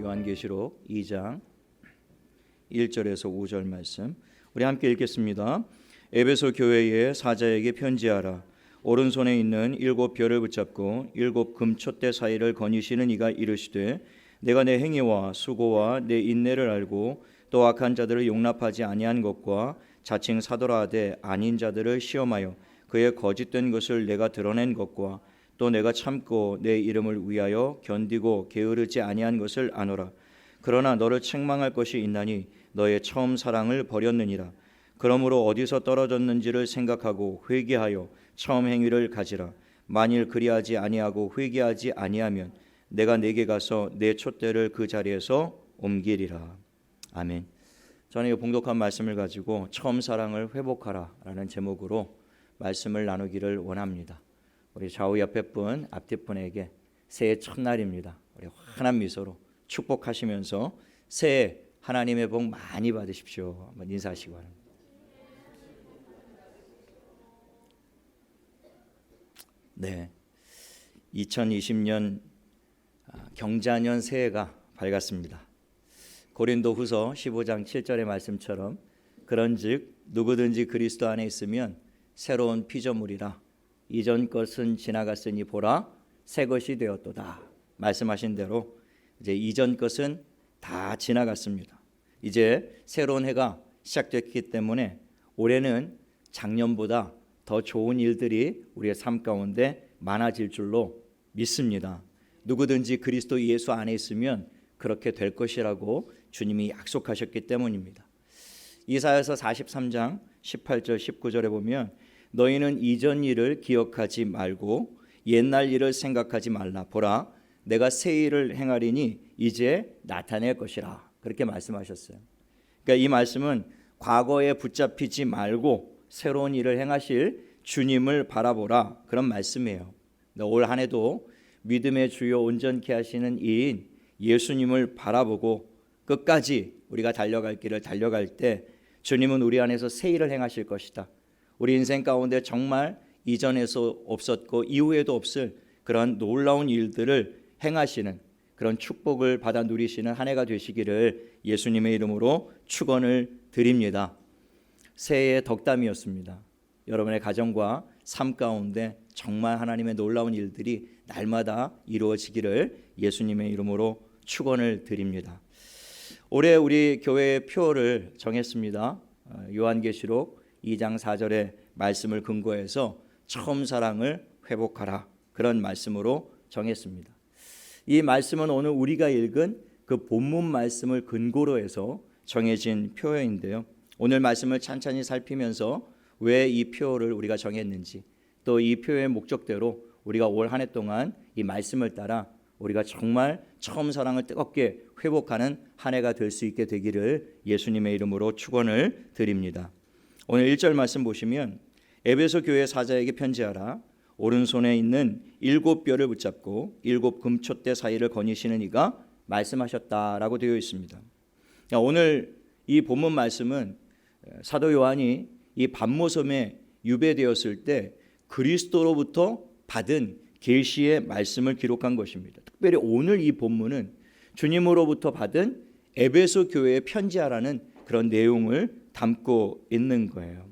요한계시록 2장 1절에서 5절 말씀 우리 함께 읽겠습니다. 에베소 교회의 사자에게 편지하라. 오른손에 있는 7별을 붙잡고 7 금촛대 사이를 거니시는 이가 이르시되 내가 내 행위와 수고와 내 인내를 알고 또 악한 자들을 용납하지 아니한 것과 자칭 사도라 하되 아닌 자들을 시험하여 그의 거짓된 것을 내가 드러낸 것과 또 내가 참고 내 이름을 위하여 견디고 게으르지 아니한 것을 아노라. 그러나 너를 책망할 것이 있나니 너의 처음 사랑을 버렸느니라. 그러므로 어디서 떨어졌는지를 생각하고 회개하여 처음 행위를 가지라. 만일 그리하지 아니하고 회개하지 아니하면 내가 내게 가서 내 촛대를 그 자리에서 옮기리라. 아멘. 저는 이 봉독한 말씀을 가지고 처음 사랑을 회복하라 라는 제목으로 말씀을 나누기를 원합니다. 우리 좌우 옆에 분, 앞뒤 분에게 새해 첫날입니다. 우리 환한 미소로 축복하시면서 새해 하나님의 복 많이 받으십시오. 한번 인사하시기 바랍니다. 네, 2020년 경자년 새해가 밝았습니다. 고린도후서 15장 7절의 말씀처럼 그런즉 누구든지 그리스도 안에 있으면 새로운 피조물이라 이전 것은 지나갔으니 보라 새 것이 되었도다. 말씀하신 대로 이제 이전 것은 다 지나갔습니다. 이제 새로운 해가 시작됐기 때문에 올해는 작년보다 더 좋은 일들이 우리의 삶 가운데 많아질 줄로 믿습니다. 누구든지 그리스도 예수 안에 있으면 그렇게 될 것이라고 주님이 약속하셨기 때문입니다. 이사야서 43장 18절 19절에 보면 너희는 이전 일을 기억하지 말고 옛날 일을 생각하지 말라. 보라 내가 새 일을 행하리니 이제 나타낼 것이라. 그렇게 말씀하셨어요. 그러니까 이 말씀은 과거에 붙잡히지 말고 새로운 일을 행하실 주님을 바라보라 그런 말씀이에요. 올 한 해도 믿음의 주요 온전케 하시는 이인 예수님을 바라보고 끝까지 우리가 달려갈 길을 달려갈 때 주님은 우리 안에서 새 일을 행하실 것이다. 우리 인생 가운데 정말 이전에서 없었고 이후에도 없을 그런 놀라운 일들을 행하시는 그런 축복을 받아 누리시는 한 해가 되시기를 예수님의 이름으로 축원을 드립니다. 새해의 덕담이었습니다. 여러분의 가정과 삶 가운데 정말 하나님의 놀라운 일들이 날마다 이루어지기를 예수님의 이름으로 축원을 드립니다. 올해 우리 교회의 표를 정했습니다. 요한계시록 2장 4절의 말씀을 근거해서 처음 사랑을 회복하라 그런 말씀으로 정했습니다. 이 말씀은 오늘 우리가 읽은 그 본문 말씀을 근거로 해서 정해진 표어인데요. 오늘 말씀을 찬찬히 살피면서 왜 이 표를 우리가 정했는지 또 이 표의 목적대로 우리가 올 한 해 동안 이 말씀을 따라 우리가 정말 처음 사랑을 뜨겁게 회복하는 한 해가 될 수 있게 되기를 예수님의 이름으로 축원을 드립니다. 오늘 1절 말씀 보시면 에베소 교회 사자에게 편지하라. 오른손에 있는 7별을 붙잡고 7 금촛대 사이를 거니시는 이가 말씀하셨다라고 되어 있습니다. 오늘 이 본문 말씀은 사도 요한이 이 반모섬에 유배되었을 때 그리스도로부터 받은 계시의 말씀을 기록한 것입니다. 특별히 오늘 이 본문은 주님으로부터 받은 에베소 교회에 편지하라는 그런 내용을 담고 있는 거예요.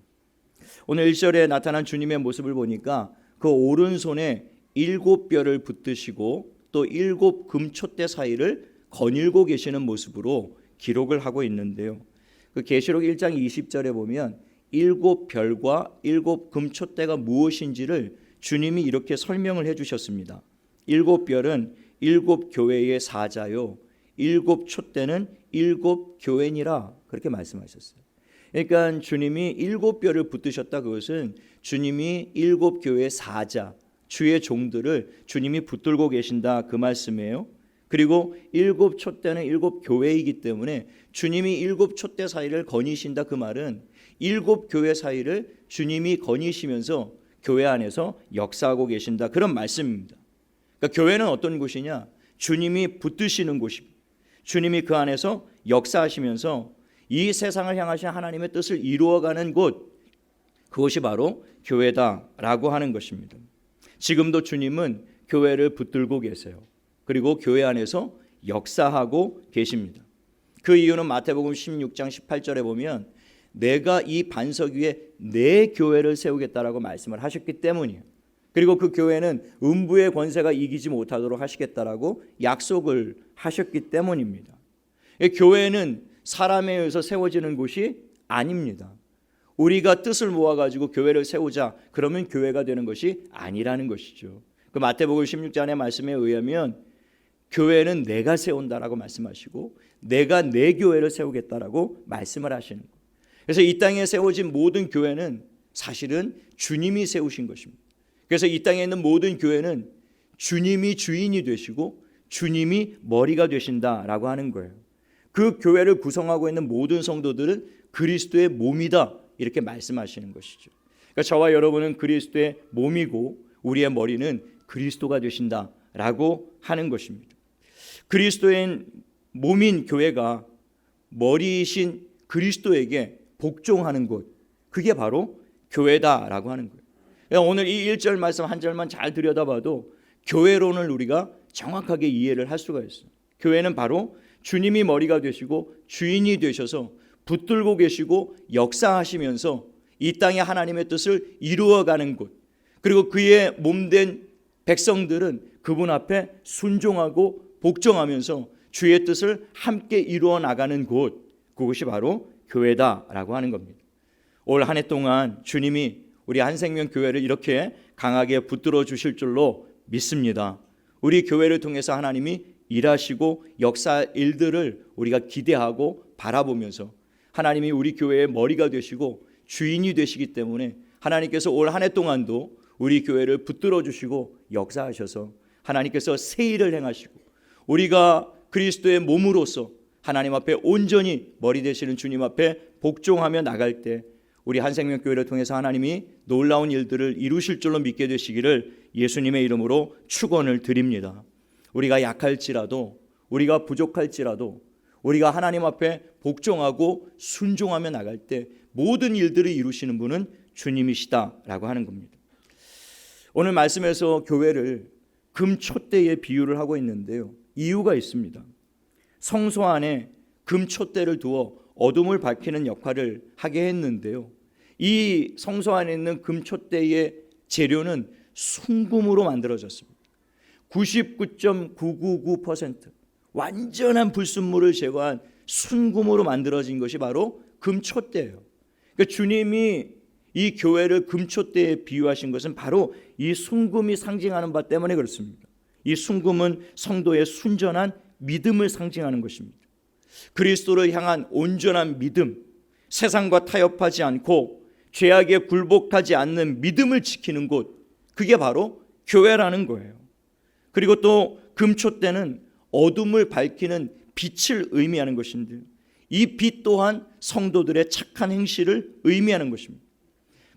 오늘 1절에 나타난 주님의 모습을 보니까 그 오른손에 7별을 붙드시고 또 7 금촛대 사이를 거닐고 계시는 모습으로 기록을 하고 있는데요. 그 계시록 1장 20절에 보면 7별과 7 금촛대가 무엇인지를 주님이 이렇게 설명을 해주셨습니다. 7별은 7 교회의 사자요 7 촛대는 7 교회니라 그렇게 말씀하셨어요. 그러니까 주님이 7별을 붙드셨다. 그것은 주님이 7 교회의 사자 주의 종들을 주님이 붙들고 계신다 그 말씀이에요. 그리고 7 촛대는 7 교회이기 때문에 주님이 7 촛대 사이를 거니신다 그 말은 7 교회 사이를 주님이 거니시면서 교회 안에서 역사하고 계신다 그런 말씀입니다. 그러니까 교회는 어떤 곳이냐? 주님이 붙드시는 곳입니다. 주님이 그 안에서 역사하시면서 이 세상을 향하신 하나님의 뜻을 이루어가는 곳, 그것이 바로 교회다라고 하는 것입니다. 지금도 주님은 교회를 붙들고 계세요. 그리고 교회 안에서 역사하고 계십니다. 그 이유는 마태복음 16장 18절에 보면 내가 이 반석 위에 내 교회를 세우겠다라고 말씀을 하셨기 때문이에요. 그리고 그 교회는 음부의 권세가 이기지 못하도록 하시겠다라고 약속을 하셨기 때문입니다. 교회는 사람에 의해서 세워지는 곳이 아닙니다. 우리가 뜻을 모아가지고 교회를 세우자 그러면 교회가 되는 것이 아니라는 것이죠. 그 마태복음 16장의 말씀에 의하면 교회는 내가 세운다라고 말씀하시고 내가 내 교회를 세우겠다라고 말씀을 하시는 거예요. 그래서 이 땅에 세워진 모든 교회는 사실은 주님이 세우신 것입니다. 그래서 이 땅에 있는 모든 교회는 주님이 주인이 되시고 주님이 머리가 되신다라고 하는 거예요. 그 교회를 구성하고 있는 모든 성도들은 그리스도의 몸이다 이렇게 말씀하시는 것이죠. 그러니까 저와 여러분은 그리스도의 몸이고 우리의 머리는 그리스도가 되신다라고 하는 것입니다. 그리스도의 몸인 교회가 머리이신 그리스도에게 복종하는 곳, 그게 바로 교회다라고 하는 거예요. 오늘 이 1절 말씀 한 절만 잘 들여다봐도 교회론을 우리가 정확하게 이해를 할 수가 있어요. 교회는 바로 주님이 머리가 되시고 주인이 되셔서 붙들고 계시고 역사하시면서 이 땅에 하나님의 뜻을 이루어가는 곳, 그리고 그의 몸된 백성들은 그분 앞에 순종하고 복종하면서 주의 뜻을 함께 이루어 나가는 곳, 그것이 바로 교회다라고 하는 겁니다. 올 한 해 동안 주님이 우리 한생명교회를 이렇게 강하게 붙들어 주실 줄로 믿습니다. 우리 교회를 통해서 하나님이 일하시고 역사 일들을 우리가 기대하고 바라보면서 하나님이 우리 교회의 머리가 되시고 주인이 되시기 때문에 하나님께서 올 한 해 동안도 우리 교회를 붙들어 주시고 역사하셔서 하나님께서 새 일을 행하시고 우리가 그리스도의 몸으로서 하나님 앞에 온전히 머리 되시는 주님 앞에 복종하며 나갈 때 우리 한생명교회를 통해서 하나님이 놀라운 일들을 이루실 줄로 믿게 되시기를 예수님의 이름으로 축원을 드립니다. 우리가 약할지라도 우리가 부족할지라도 우리가 하나님 앞에 복종하고 순종하며 나갈 때 모든 일들을 이루시는 분은 주님이시다라고 하는 겁니다. 오늘 말씀에서 교회를 금촛대에 비유를 하고 있는데요. 이유가 있습니다. 성소 안에 금촛대를 두어 어둠을 밝히는 역할을 하게 했는데요. 이 성소 안에 있는 금촛대의 재료는 순금으로 만들어졌습니다. 99.999% 완전한 불순물을 제거한 순금으로 만들어진 것이 바로 금촛대예요. 그러니까 주님이 이 교회를 금촛대에 비유하신 것은 바로 이 순금이 상징하는 바 때문에 그렇습니다. 이 순금은 성도의 순전한 믿음을 상징하는 것입니다. 그리스도를 향한 온전한 믿음, 세상과 타협하지 않고 죄악에 굴복하지 않는 믿음을 지키는 곳, 그게 바로 교회라는 거예요. 그리고 또 금촛대는 어둠을 밝히는 빛을 의미하는 것인데 이 빛 또한 성도들의 착한 행실을 의미하는 것입니다.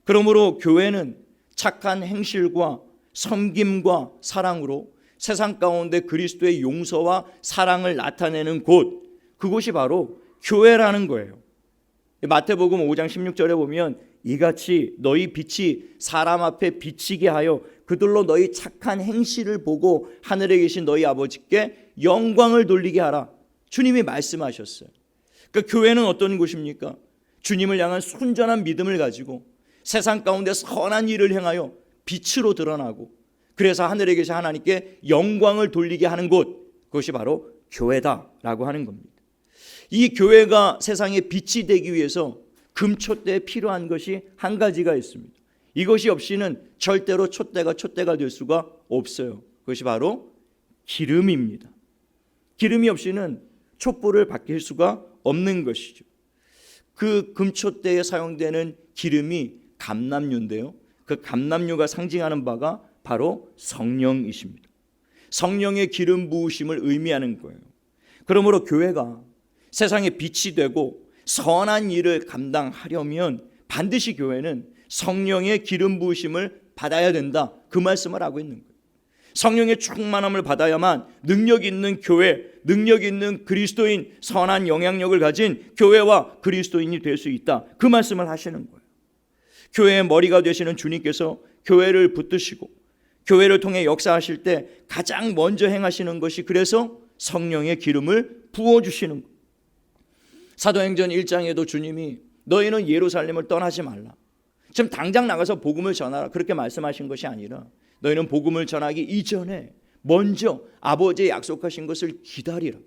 그러므로 교회는 착한 행실과 섬김과 사랑으로 세상 가운데 그리스도의 용서와 사랑을 나타내는 곳, 그곳이 바로 교회라는 거예요. 마태복음 5장 16절에 보면 이같이 너희 빛이 사람 앞에 비치게 하여 그들로 너희 착한 행실을 보고 하늘에 계신 너희 아버지께 영광을 돌리게 하라. 주님이 말씀하셨어요. 그러니까 교회는 어떤 곳입니까? 주님을 향한 순전한 믿음을 가지고 세상 가운데 선한 일을 행하여 빛으로 드러나고 그래서 하늘에 계신 하나님께 영광을 돌리게 하는 곳, 그것이 바로 교회다라고 하는 겁니다. 이 교회가 세상에 빛이 되기 위해서 금촛대에 필요한 것이 한 가지가 있습니다. 이것이 없이는 절대로 촛대가 될 수가 없어요. 그것이 바로 기름입니다. 기름이 없이는 촛불을 밝힐 수가 없는 것이죠. 그 금촛대에 사용되는 기름이 감람유인데요. 그 감람유가 상징하는 바가 바로 성령이십니다. 성령의 기름 부으심을 의미하는 거예요. 그러므로 교회가 세상에 빛이 되고 선한 일을 감당하려면 반드시 교회는 성령의 기름 부으심을 받아야 된다, 그 말씀을 하고 있는 거예요. 성령의 충만함을 받아야만 능력 있는 교회, 능력 있는 그리스도인, 선한 영향력을 가진 교회와 그리스도인이 될 수 있다. 그 말씀을 하시는 거예요. 교회의 머리가 되시는 주님께서 교회를 붙드시고 교회를 통해 역사하실 때 가장 먼저 행하시는 것이 그래서 성령의 기름을 부어주시는 거예요. 사도행전 1장에도 주님이 너희는 예루살렘을 떠나지 말라, 지금 당장 나가서 복음을 전하라, 그렇게 말씀하신 것이 아니라 너희는 복음을 전하기 이전에 먼저 아버지의 약속하신 것을 기다리라.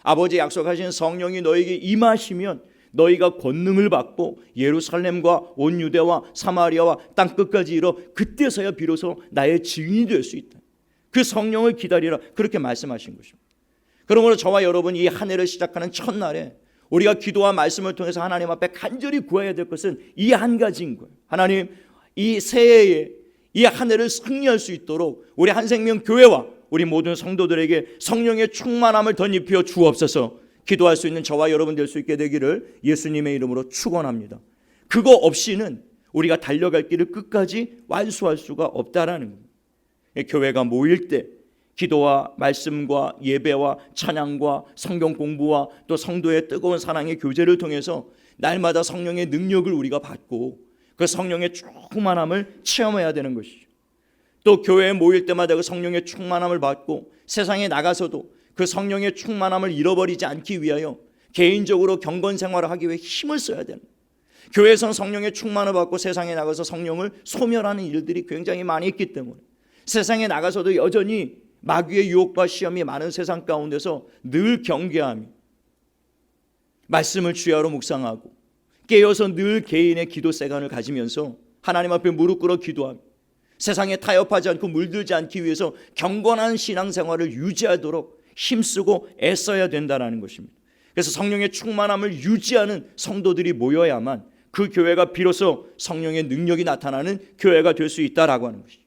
아버지의 약속하신 성령이 너에게 임하시면 너희가 권능을 받고 예루살렘과 온 유대와 사마리아와 땅끝까지 이르러 그때서야 비로소 나의 증인이 될 수 있다. 그 성령을 기다리라, 그렇게 말씀하신 것입니다. 그러므로 저와 여러분, 이 한 해를 시작하는 첫날에 우리가 기도와 말씀을 통해서 하나님 앞에 간절히 구해야 될 것은 이 한 가지인 거예요. 하나님, 이 새해에 이 한 해를 승리할 수 있도록 우리 한생명 교회와 우리 모든 성도들에게 성령의 충만함을 덧입혀 주옵소서. 기도할 수 있는 저와 여러분 될 수 있게 되기를 예수님의 이름으로 축원합니다. 그거 없이는 우리가 달려갈 길을 끝까지 완수할 수가 없다라는 겁니다. 교회가 모일 때 기도와 말씀과 예배와 찬양과 성경 공부와 또 성도의 뜨거운 사랑의 교제를 통해서 날마다 성령의 능력을 우리가 받고 그 성령의 충만함을 체험해야 되는 것이죠. 또 교회에 모일 때마다 그 성령의 충만함을 받고 세상에 나가서도 그 성령의 충만함을 잃어버리지 않기 위하여 개인적으로 경건 생활을 하기 위해 힘을 써야 되는, 교회에서는 성령의 충만을 받고 세상에 나가서 성령을 소멸하는 일들이 굉장히 많이 있기 때문에 세상에 나가서도 여전히 마귀의 유혹과 시험이 많은 세상 가운데서 늘 경계하며 말씀을 주야로 묵상하고 깨어서 늘 개인의 기도 세간을 가지면서 하나님 앞에 무릎 꿇어 기도하며 세상에 타협하지 않고 물들지 않기 위해서 경건한 신앙생활을 유지하도록 힘쓰고 애써야 된다는 것입니다. 그래서 성령의 충만함을 유지하는 성도들이 모여야만 그 교회가 비로소 성령의 능력이 나타나는 교회가 될 수 있다라고 하는 것이죠.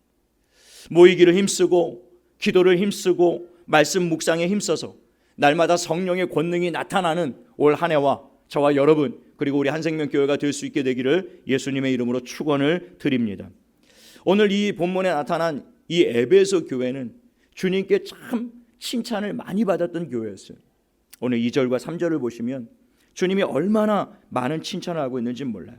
모이기를 힘쓰고 기도를 힘쓰고 말씀 묵상에 힘써서 날마다 성령의 권능이 나타나는 올 한 해와 저와 여러분 그리고 우리 한생명교회가 될 수 있게 되기를 예수님의 이름으로 축원을 드립니다. 오늘 이 본문에 나타난 이 에베소 교회는 주님께 참 칭찬을 많이 받았던 교회였어요. 오늘 2절과 3절을 보시면 주님이 얼마나 많은 칭찬을 하고 있는지 몰라요.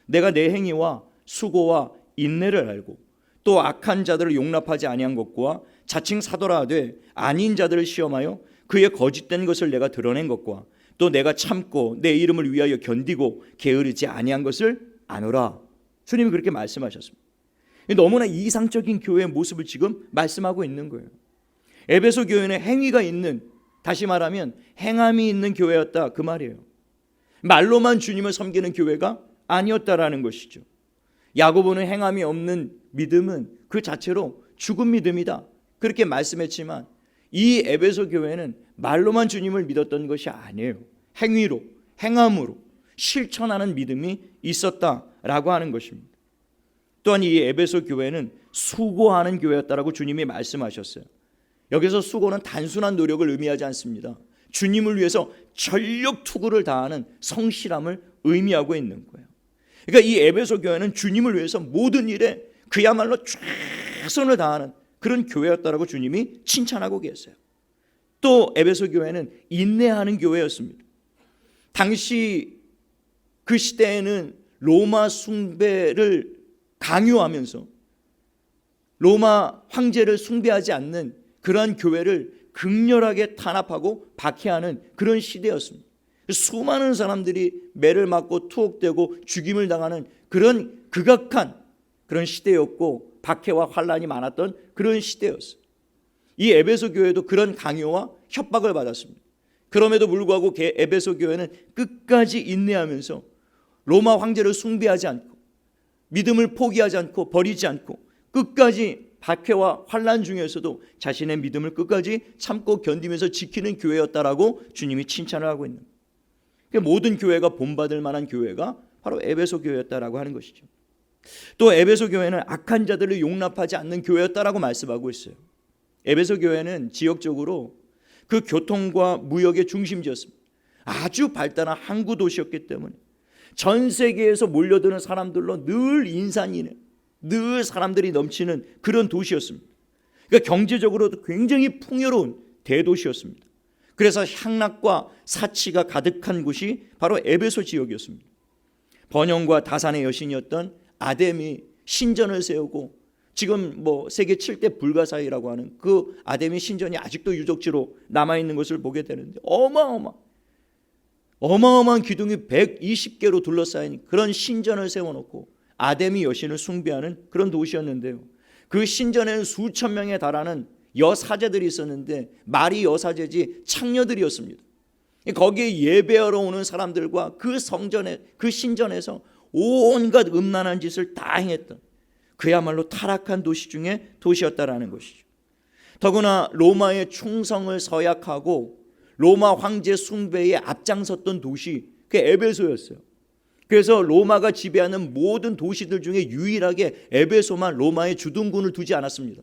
내가 내 행위와 수고와 인내를 알고 또 악한 자들을 용납하지 아니한 것과 자칭 사도라 하되 아닌 자들을 시험하여 그의 거짓된 것을 내가 드러낸 것과 또 내가 참고 내 이름을 위하여 견디고 게으르지 아니한 것을 아노라. 주님이 그렇게 말씀하셨습니다. 너무나 이상적인 교회의 모습을 지금 말씀하고 있는 거예요. 에베소 교회는 행위가 있는, 다시 말하면 행함이 있는 교회였다, 그 말이에요. 말로만 주님을 섬기는 교회가 아니었다라는 것이죠. 야고보는 행함이 없는 믿음은 그 자체로 죽은 믿음이다, 그렇게 말씀했지만 이 에베소 교회는 말로만 주님을 믿었던 것이 아니에요. 행위로, 행함으로 실천하는 믿음이 있었다라고 하는 것입니다. 또한 이 에베소 교회는 수고하는 교회였다라고 주님이 말씀하셨어요. 여기서 수고는 단순한 노력을 의미하지 않습니다. 주님을 위해서 전력 투구를 다하는 성실함을 의미하고 있는 거예요. 그러니까 이 에베소 교회는 주님을 위해서 모든 일에 그야말로 최선을 다하는 그런 교회였다라고 주님이 칭찬하고 계세요. 또 에베소 교회는 인내하는 교회였습니다. 당시 그 시대에는 로마 숭배를 강요하면서 로마 황제를 숭배하지 않는 그러한 교회를 극렬하게 탄압하고 박해하는 그런 시대였습니다. 수많은 사람들이 매를 맞고 투옥되고 죽임을 당하는 그런 극악한 그런 시대였고 박해와 환란이 많았던 그런 시대였어요. 이 에베소 교회도 그런 강요와 협박을 받았습니다. 그럼에도 불구하고 에베소 교회는 끝까지 인내하면서 로마 황제를 숭배하지 않고 믿음을 포기하지 않고 버리지 않고 끝까지 박해와 환란 중에서도 자신의 믿음을 끝까지 참고 견디면서 지키는 교회였다라고 주님이 칭찬을 하고 있는 거예요. 그러니까 모든 교회가 본받을 만한 교회가 바로 에베소 교회였다라고 하는 것이죠. 또 에베소 교회는 악한 자들을 용납하지 않는 교회였다라고 말씀하고 있어요. 에베소 교회는 지역적으로 그 교통과 무역의 중심지였습니다. 아주 발달한 항구 도시였기 때문에 전 세계에서 몰려드는 사람들로 늘 인산이네, 늘 사람들이 넘치는 그런 도시였습니다. 그러니까 경제적으로도 굉장히 풍요로운 대도시였습니다. 그래서 향락과 사치가 가득한 곳이 바로 에베소 지역이었습니다. 번영과 다산의 여신이었던 아데미 신전을 세우고 지금 세계 7대 불가사의라고 하는 그 아데미 신전이 아직도 유적지로 남아있는 것을 보게 되는데 어마어마한 기둥이 120개로 둘러싸인 그런 신전을 세워놓고 아데미 여신을 숭배하는 그런 도시였는데요. 그 신전에는 수천 명에 달하는 여사제들이 있었는데 말이 여사제지 창녀들이었습니다. 거기에 예배하러 오는 사람들과 그 성전에 그 신전에서 온갖 음란한 짓을 다 행했던 그야말로 타락한 도시 중에 도시였다라는 것이죠. 더구나 로마의 충성을 서약하고 로마 황제 숭배에 앞장섰던 도시 그 에베소였어요. 그래서 로마가 지배하는 모든 도시들 중에 유일하게 에베소만 로마의 주둔군을 두지 않았습니다.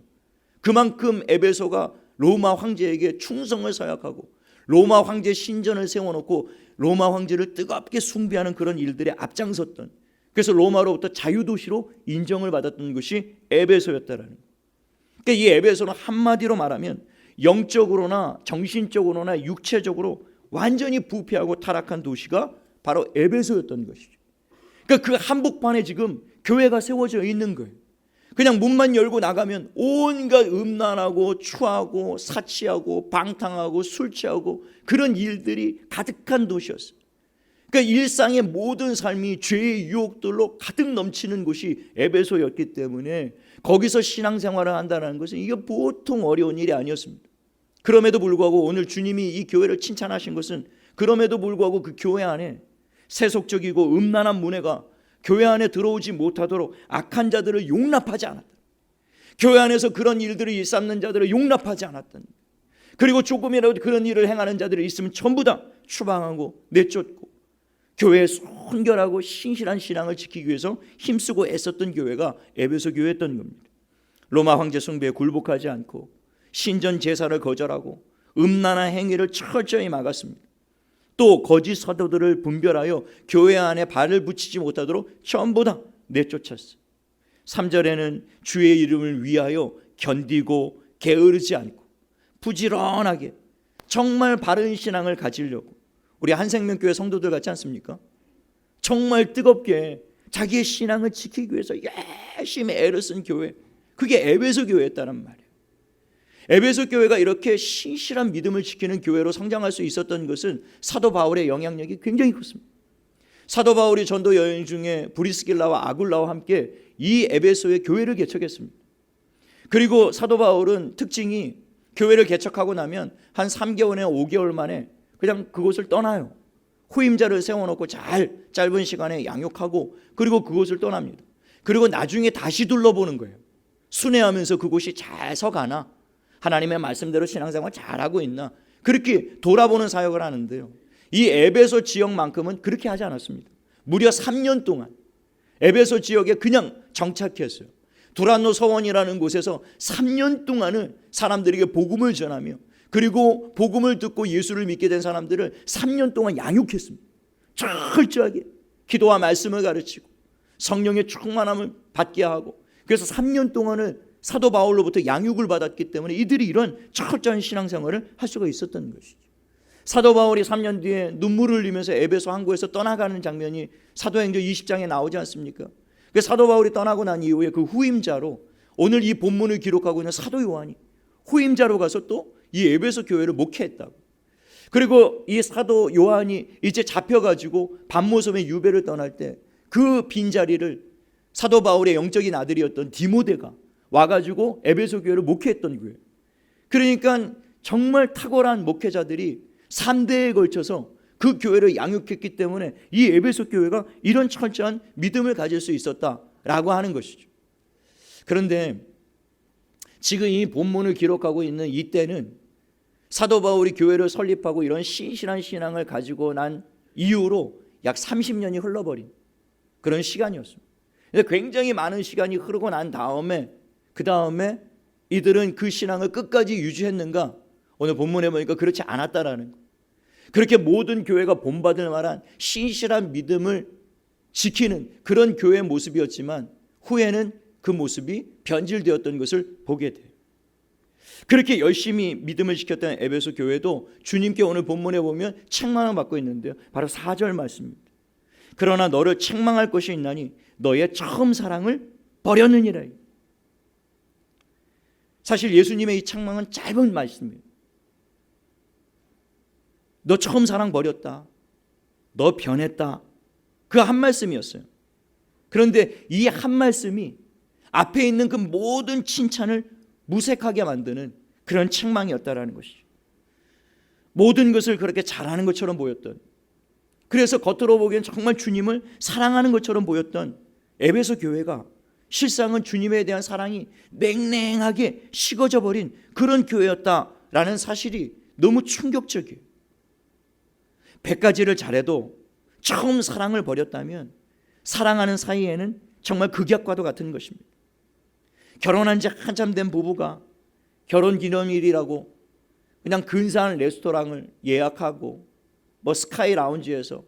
그만큼 에베소가 로마 황제에게 충성을 서약하고 로마 황제 신전을 세워놓고 로마 황제를 뜨겁게 숭배하는 그런 일들에 앞장섰던, 그래서 로마로부터 자유도시로 인정을 받았던 것이 에베소였다라는 거예요. 그러니까 이 에베소는 한마디로 말하면 영적으로나 정신적으로나 육체적으로 완전히 부패하고 타락한 도시가 바로 에베소였던 것이죠. 그러니까 그 한복판에 지금 교회가 세워져 있는 거예요. 그냥 문만 열고 나가면 온갖 음란하고 추하고 사치하고 방탕하고 술 취하고 그런 일들이 가득한 도시였어요. 그러니까 일상의 모든 삶이 죄의 유혹들로 가득 넘치는 곳이 에베소였기 때문에 거기서 신앙생활을 한다는 것은 이게 보통 어려운 일이 아니었습니다. 그럼에도 불구하고 오늘 주님이 이 교회를 칭찬하신 것은 그럼에도 불구하고 그 교회 안에 세속적이고 음란한 문화가 교회 안에 들어오지 못하도록 악한 자들을 용납하지 않았다. 교회 안에서 그런 일들을 일삼는 자들을 용납하지 않았다. 그리고 조금이라도 그런 일을 행하는 자들이 있으면 전부 다 추방하고 내쫓고 교회에 순결하고 신실한 신앙을 지키기 위해서 힘쓰고 애썼던 교회가 에베소 교회였던 겁니다. 로마 황제 숭배에 굴복하지 않고 신전 제사를 거절하고 음란한 행위를 철저히 막았습니다. 또 거짓 사도들을 분별하여 교회 안에 발을 붙이지 못하도록 전부 다 내쫓았어요. 3절에는 주의 이름을 위하여 견디고 게으르지 않고 부지런하게 정말 바른 신앙을 가지려고, 우리 한생명교회 성도들 같지 않습니까? 정말 뜨겁게 자기의 신앙을 지키기 위해서 열심히 애를 쓴 교회, 그게 에베소 교회였다는 말이에요. 에베소 교회가 이렇게 신실한 믿음을 지키는 교회로 성장할 수 있었던 것은 사도 바울의 영향력이 굉장히 컸습니다. 사도 바울이 전도 여행 중에 브리스길라와 아굴라와 함께 이 에베소의 교회를 개척했습니다. 그리고 사도 바울은 특징이 교회를 개척하고 나면 한 3개월에 5개월 만에 그냥 그곳을 떠나요. 후임자를 세워놓고 짧은 시간에 양육하고 그리고 그곳을 떠납니다. 그리고 나중에 다시 둘러보는 거예요. 순회하면서 그곳이 잘 서가나, 하나님의 말씀대로 신앙생활 잘하고 있나, 그렇게 돌아보는 사역을 하는데요. 이 에베소 지역만큼은 그렇게 하지 않았습니다. 무려 3년 동안 에베소 지역에 그냥 정착했어요. 두란노 서원이라는 곳에서 3년 동안은 사람들에게 복음을 전하며, 그리고 복음을 듣고 예수를 믿게 된 사람들을 3년 동안 양육했습니다. 철저하게 기도와 말씀을 가르치고 성령의 충만함을 받게 하고, 그래서 3년 동안을 사도 바울로부터 양육을 받았기 때문에 이들이 이런 철저한 신앙생활을 할 수가 있었던 것이죠. 사도 바울이 3년 뒤에 눈물을 흘리면서 에베소 항구에서 떠나가는 장면이 사도행전 20장에 나오지 않습니까? 사도 바울이 떠나고 난 이후에 그 후임자로 오늘 이 본문을 기록하고 있는 사도 요한이 후임자로 가서 또 이 에베소 교회를 목회했다고. 그리고 이 사도 요한이 이제 잡혀가지고 밤모섬의 유배를 떠날 때 그 빈자리를 사도 바울의 영적인 아들이었던 디모데가 와가지고 에베소 교회를 목회했던 거예요. 그러니까 정말 탁월한 목회자들이 3대에 걸쳐서 그 교회를 양육했기 때문에 이 에베소 교회가 이런 철저한 믿음을 가질 수 있었다라고 하는 것이죠. 그런데 지금 이 본문을 기록하고 있는 이때는 사도 바울이 교회를 설립하고 이런 신실한 신앙을 가지고 난 이후로 약 30년이 흘러버린 그런 시간이었습니다. 굉장히 많은 시간이 흐르고 난 다음에 그 다음에 이들은 그 신앙을 끝까지 유지했는가? 오늘 본문에 보니까 그렇지 않았다라는 거. 그렇게 모든 교회가 본받을 만한 신실한 믿음을 지키는 그런 교회의 모습이었지만 후에는 그 모습이 변질되었던 것을 보게 돼요. 그렇게 열심히 믿음을 지켰던 에베소 교회도 주님께 오늘 본문에 보면 책망을 받고 있는데요, 바로 4절 말씀입니다. 그러나 너를 책망할 것이 있나니 너의 처음 사랑을 버렸느니라. 사실 예수님의 이 책망은 짧은 말씀이에요. 너 처음 사랑 버렸다, 너 변했다, 그 한 말씀이었어요. 그런데 이 한 말씀이 앞에 있는 그 모든 칭찬을 무색하게 만드는 그런 책망이었다라는 것이죠. 모든 것을 그렇게 잘하는 것처럼 보였던, 그래서 겉으로 보기엔 정말 주님을 사랑하는 것처럼 보였던 에베소 교회가 실상은 주님에 대한 사랑이 냉랭하게 식어져 버린 그런 교회였다라는 사실이 너무 충격적이에요. 100가지를 잘해도 처음 사랑을 버렸다면 사랑하는 사이에는 정말 극약과도 같은 것입니다. 결혼한 지 한참 된 부부가 결혼기념일이라고 그냥 근사한 레스토랑을 예약하고 뭐 스카이 라운지에서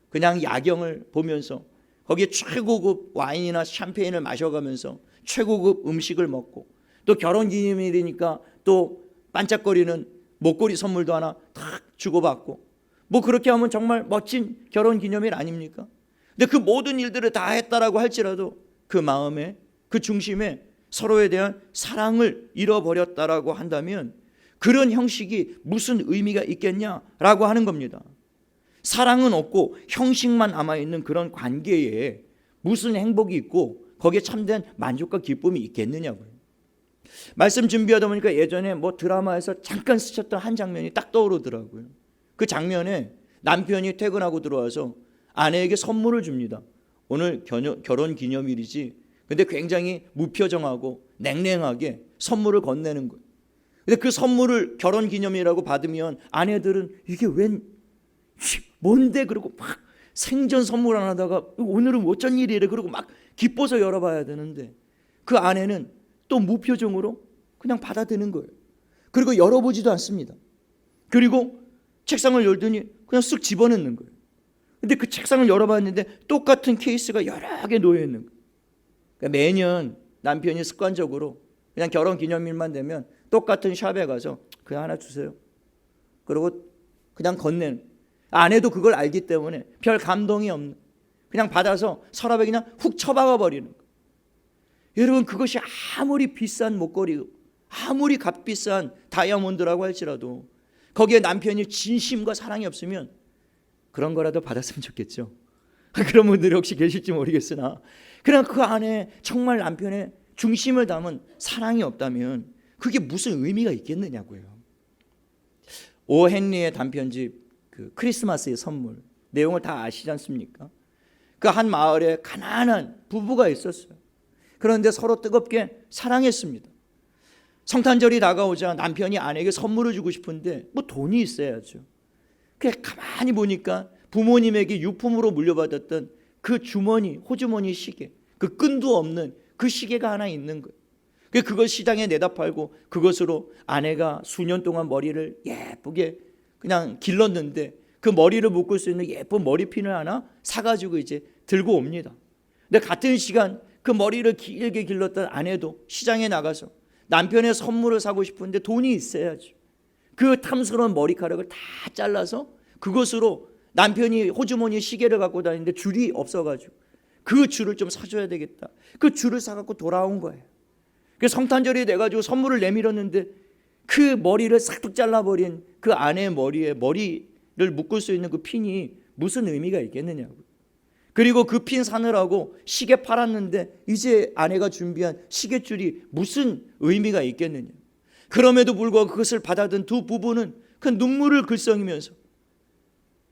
그냥 야경을 보면서 거기에 최고급 와인이나 샴페인을 마셔가면서 최고급 음식을 먹고, 또 결혼기념일이니까 또 반짝거리는 목걸이 선물도 하나 탁 주고받고, 뭐 그렇게 하면 정말 멋진 결혼기념일 아닙니까? 근데 그 모든 일들을 다 했다라고 할지라도 그 마음에, 그 중심에 서로에 대한 사랑을 잃어버렸다라고 한다면 그런 형식이 무슨 의미가 있겠냐라고 하는 겁니다. 사랑은 없고 형식만 남아있는 그런 관계에 무슨 행복이 있고 거기에 참된 만족과 기쁨이 있겠느냐고요. 말씀 준비하다 보니까 예전에 뭐 드라마에서 잠깐 스쳤던 한 장면이 딱 떠오르더라고요. 그 장면에 남편이 퇴근하고 들어와서 아내에게 선물을 줍니다. 오늘 결혼 기념일이지. 근데 굉장히 무표정하고 냉랭하게 선물을 건네는 거예요. 근데 그 선물을 결혼 기념일이라고 받으면 아내들은 이게 웬 뭔데, 그러고 막 생전 선물 안 하다가 오늘은 어쩐 일이래 그러고 막 기뻐서 열어봐야 되는데, 그 아내는 또 무표정으로 그냥 받아드는 거예요. 그리고 열어보지도 않습니다. 그리고 책상을 열더니 그냥 쓱 집어넣는 거예요. 근데 그 책상을 열어봤는데 똑같은 케이스가 여러 개 놓여 있는 거예요. 그러니까 매년 남편이 습관적으로 그냥 결혼 기념일만 되면 똑같은 샵에 가서 그냥 하나 주세요, 그리고 그냥 건네는, 아내도 그걸 알기 때문에 별 감동이 없는, 그냥 받아서 서랍에 그냥 훅 처박아 버리는 거예요. 여러분, 그것이 아무리 비싼 목걸이, 아무리 값비싼 다이아몬드라고 할지라도 거기에 남편이 진심과 사랑이 없으면 그런 거라도 받았으면 좋겠죠. 그런 분들이 혹시 계실지 모르겠으나 그냥 그 안에 정말 남편의 중심을 담은 사랑이 없다면 그게 무슨 의미가 있겠느냐고요. 오 헨리의 단편집 그 크리스마스의 선물, 내용을 다 아시지 않습니까? 그 한 마을에 가난한 부부가 있었어요. 그런데 서로 뜨겁게 사랑했습니다. 성탄절이 다가오자 남편이 아내에게 선물을 주고 싶은데 뭐 돈이 있어야죠. 그래서 가만히 보니까 부모님에게 유품으로 물려받았던 그 주머니, 호주머니 시계, 그 끈도 없는 그 시계가 하나 있는 거예요. 그걸 시장에 내다 팔고 그것으로 아내가 수년 동안 머리를 예쁘게 그냥 길렀는데 그 머리를 묶을 수 있는 예쁜 머리핀을 하나 사가지고 이제 들고 옵니다. 근데 같은 시간 그 머리를 길게 길렀던 아내도 시장에 나가서 남편의 선물을 사고 싶은데 돈이 있어야죠. 그 탐스러운 머리카락을 다 잘라서 그것으로 남편이 호주머니 시계를 갖고 다니는데 줄이 없어가지고 그 줄을 좀 사줘야 되겠다. 그 줄을 사갖고 돌아온 거예요. 그래서 성탄절이 돼가지고 선물을 내밀었는데 그 머리를 싹둑 잘라버린 그 아내의 머리에 머리를 묶을 수 있는 그 핀이 무슨 의미가 있겠느냐고. 그리고 그 핀 사느라고 시계 팔았는데 이제 아내가 준비한 시계줄이 무슨 의미가 있겠느냐. 그럼에도 불구하고 그것을 받아든 두 부부는 그 눈물을 글썽이면서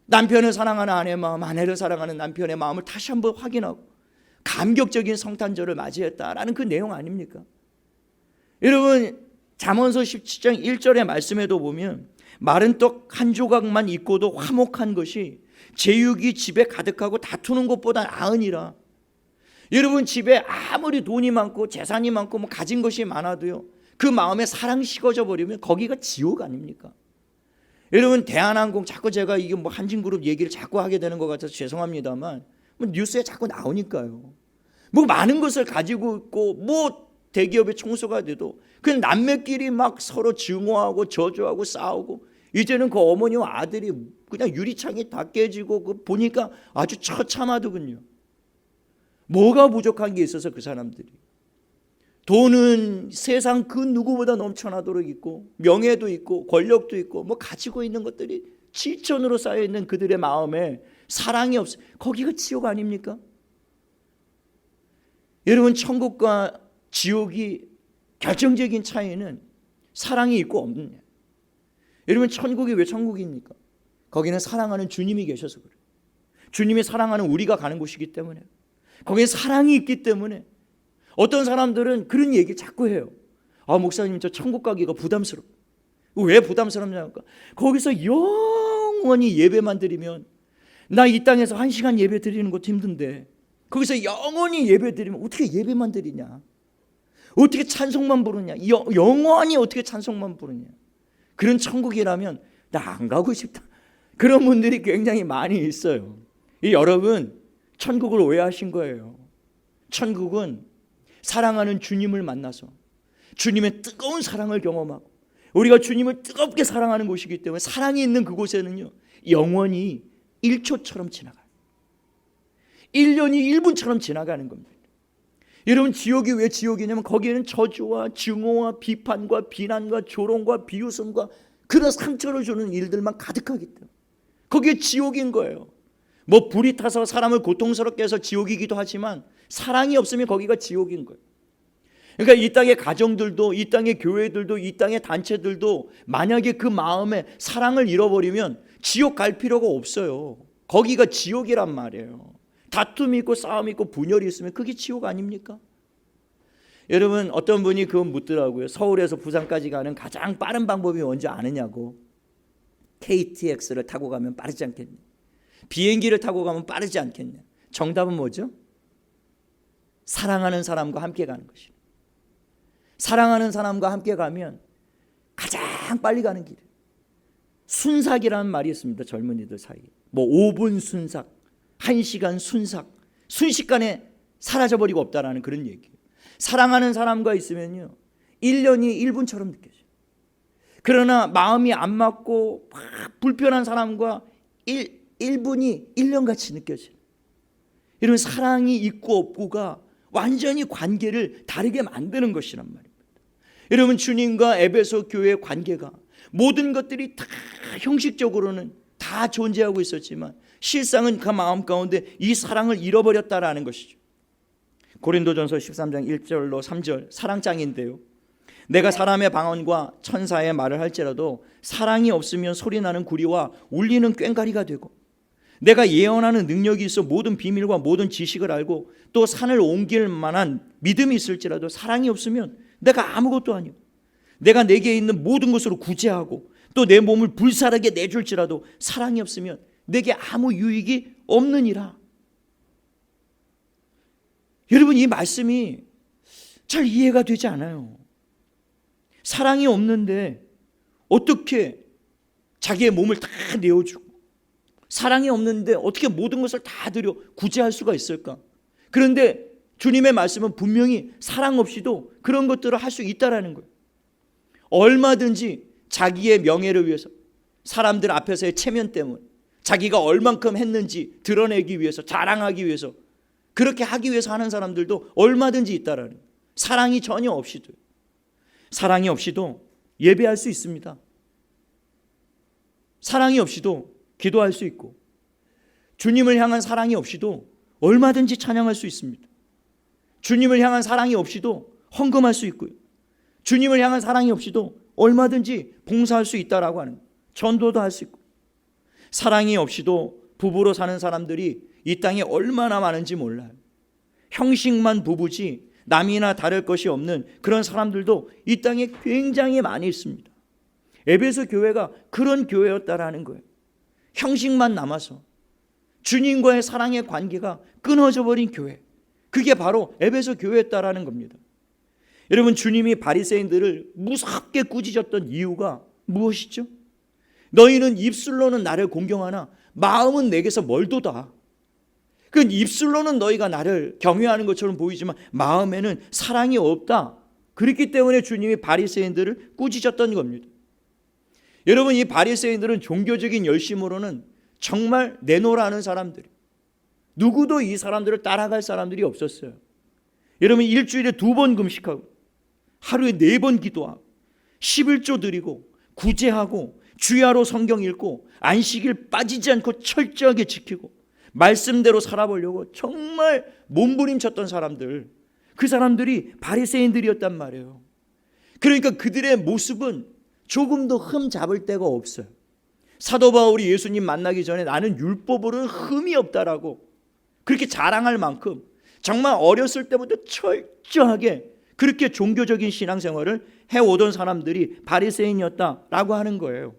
남편을 사랑하는 아내의 마음, 아내를 사랑하는 남편의 마음을 다시 한번 확인하고 감격적인 성탄절을 맞이했다라는 그 내용 아닙니까? 여러분, 잠언서 17장 1절의 말씀에도 보면 마른 떡 한 조각만 있고도 화목한 것이 제육이 집에 가득하고 다투는 것보다 나으니라. 여러분, 집에 아무리 돈이 많고 재산이 많고 뭐 가진 것이 많아도요, 그 마음에 사랑이 식어져 버리면 거기가 지옥 아닙니까? 여러분, 대한항공, 자꾸 제가 이게 뭐 한진그룹 얘기를 자꾸 하게 되는 것 같아서 죄송합니다만 뭐 뉴스에 자꾸 나오니까요. 뭐 많은 것을 가지고 있고 뭐 대기업의 총수가 돼도 그 남매끼리 막 서로 증오하고 저주하고 싸우고, 이제는 그 어머니와 아들이 그냥 유리창이 다 깨지고 그 보니까 아주 처참하더군요. 뭐가 부족한 게 있어서 그 사람들이. 돈은 세상 그 누구보다 넘쳐나도록 있고, 명예도 있고, 권력도 있고, 뭐 가지고 있는 것들이 지천으로 쌓여있는 그들의 마음에 사랑이 없어. 거기가 지옥 아닙니까? 여러분, 천국과 지옥이 결정적인 차이는 사랑이 있고 없느냐. 여러분, 천국이 왜 천국입니까? 거기는 사랑하는 주님이 계셔서 그래요. 주님이 사랑하는 우리가 가는 곳이기 때문에, 거기에 사랑이 있기 때문에. 어떤 사람들은 그런 얘기 자꾸 해요. 아, 목사님, 저 천국 가기가 부담스러워. 왜 부담스럽냐니까, 거기서 영원히 예배만 드리면, 나 이 땅에서 1시간 예배 드리는 것도 힘든데 거기서 영원히 예배 드리면 어떻게 예배만 드리냐, 어떻게 찬송만 부르냐, 영원히 어떻게 찬송만 부르냐. 그런 천국이라면 나 안 가고 싶다, 그런 분들이 굉장히 많이 있어요. 여러분, 천국을 오해하신 거예요. 천국은 사랑하는 주님을 만나서 주님의 뜨거운 사랑을 경험하고, 우리가 주님을 뜨겁게 사랑하는 곳이기 때문에, 사랑이 있는 그곳에는요, 영원히 1초처럼 지나가요. 1년이 1분처럼 지나가는 겁니다. 여러분, 지옥이 왜 지옥이냐면 거기에는 저주와 증오와 비판과 비난과 조롱과 비웃음과 그런 상처를 주는 일들만 가득하기 때문에 거기에 지옥인 거예요. 뭐 불이 타서 사람을 고통스럽게 해서 지옥이기도 하지만 사랑이 없으면 거기가 지옥인 거예요. 그러니까 이 땅의 가정들도, 이 땅의 교회들도, 이 땅의 단체들도 만약에 그 마음에 사랑을 잃어버리면 지옥 갈 필요가 없어요. 거기가 지옥이란 말이에요. 다툼이 있고 싸움이 있고 분열이 있으면 그게 지옥 아닙니까? 여러분, 어떤 분이 그거 묻더라고요. 서울에서 부산까지 가는 가장 빠른 방법이 뭔지 아느냐고. KTX를 타고 가면 빠르지 않겠냐, 비행기를 타고 가면 빠르지 않겠냐. 정답은 뭐죠? 사랑하는 사람과 함께 가는 것이에요. 사랑하는 사람과 함께 가면 가장 빨리 가는 길이에요. 순삭이라는 말이 있습니다. 젊은이들 사이에. 뭐 5분 순삭, 1시간 순삭, 순식간에 사라져버리고 없다라는 그런 얘기예요. 사랑하는 사람과 있으면요, 1년이 1분처럼 느껴져요. 그러나 마음이 안 맞고 막 불편한 사람과 1분이 1년같이 느껴져요. 이런 사랑이 있고 없고가 완전히 관계를 다르게 만드는 것이란 말입니다. 여러분, 주님과 에베소 교회의 관계가 모든 것들이 다 형식적으로는 다 존재하고 있었지만 실상은 그 마음 가운데 이 사랑을 잃어버렸다라는 것이죠. 고린도전서 13장 1절로 3절, 사랑장인데요, 내가 사람의 방언과 천사의 말을 할지라도 사랑이 없으면 소리나는 구리와 울리는 꽹과리가 되고, 내가 예언하는 능력이 있어 모든 비밀과 모든 지식을 알고 또 산을 옮길 만한 믿음이 있을지라도 사랑이 없으면 내가 아무것도 아니고, 내가 내게 있는 모든 것으로 구제하고 또 내 몸을 불사르게 내줄지라도 사랑이 없으면 내게 아무 유익이 없느니라. 여러분, 이 말씀이 잘 이해가 되지 않아요. 사랑이 없는데 어떻게 자기의 몸을 다 내어주고, 사랑이 없는데 어떻게 모든 것을 다 들여 구제할 수가 있을까? 그런데 주님의 말씀은 분명히 사랑 없이도 그런 것들을 할 수 있다라는 거예요. 얼마든지 자기의 명예를 위해서, 사람들 앞에서의 체면 때문에 자기가 얼만큼 했는지 드러내기 위해서, 자랑하기 위해서, 그렇게 하기 위해서 하는 사람들도 얼마든지 있다라는 거예요. 사랑이 전혀 없이도, 사랑이 없이도 예배할 수 있습니다. 사랑이 없이도 기도할 수 있고, 주님을 향한 사랑이 없이도 얼마든지 찬양할 수 있습니다. 주님을 향한 사랑이 없이도 헌금할 수 있고요, 주님을 향한 사랑이 없이도 얼마든지 봉사할 수 있다라고 하는 거예요. 전도도 할 수 있고. 사랑이 없이도 부부로 사는 사람들이 이 땅에 얼마나 많은지 몰라요. 형식만 부부지 남이나 다를 것이 없는 그런 사람들도 이 땅에 굉장히 많이 있습니다. 에베소 교회가 그런 교회였다라는 거예요. 형식만 남아서 주님과의 사랑의 관계가 끊어져 버린 교회, 그게 바로 에베소 교회였다라는 겁니다. 여러분, 주님이 바리새인들을 무섭게 꾸짖었던 이유가 무엇이죠? 너희는 입술로는 나를 공경하나 마음은 내게서 멀도다. 그 입술로는 너희가 나를 경외하는 것처럼 보이지만 마음에는 사랑이 없다, 그렇기 때문에 주님이 바리새인들을 꾸짖었던 겁니다. 여러분, 이 바리새인들은 종교적인 열심으로는 정말 내노라는 사람들이, 누구도 이 사람들을 따라갈 사람들이 없었어요. 여러분, 일주일에 2번 금식하고 하루에 4번 기도하고 11조 드리고 구제하고 주야로 성경 읽고 안식일 빠지지 않고 철저하게 지키고 말씀대로 살아보려고 정말 몸부림쳤던 사람들, 그 사람들이 바리새인들이었단 말이에요. 그러니까 그들의 모습은 조금도 흠 잡을 데가 없어요. 사도 바울이 예수님 만나기 전에 나는 율법으로는 흠이 없다라고 그렇게 자랑할 만큼 정말 어렸을 때부터 철저하게 그렇게 종교적인 신앙생활을 해오던 사람들이 바리새인이었다라고 하는 거예요.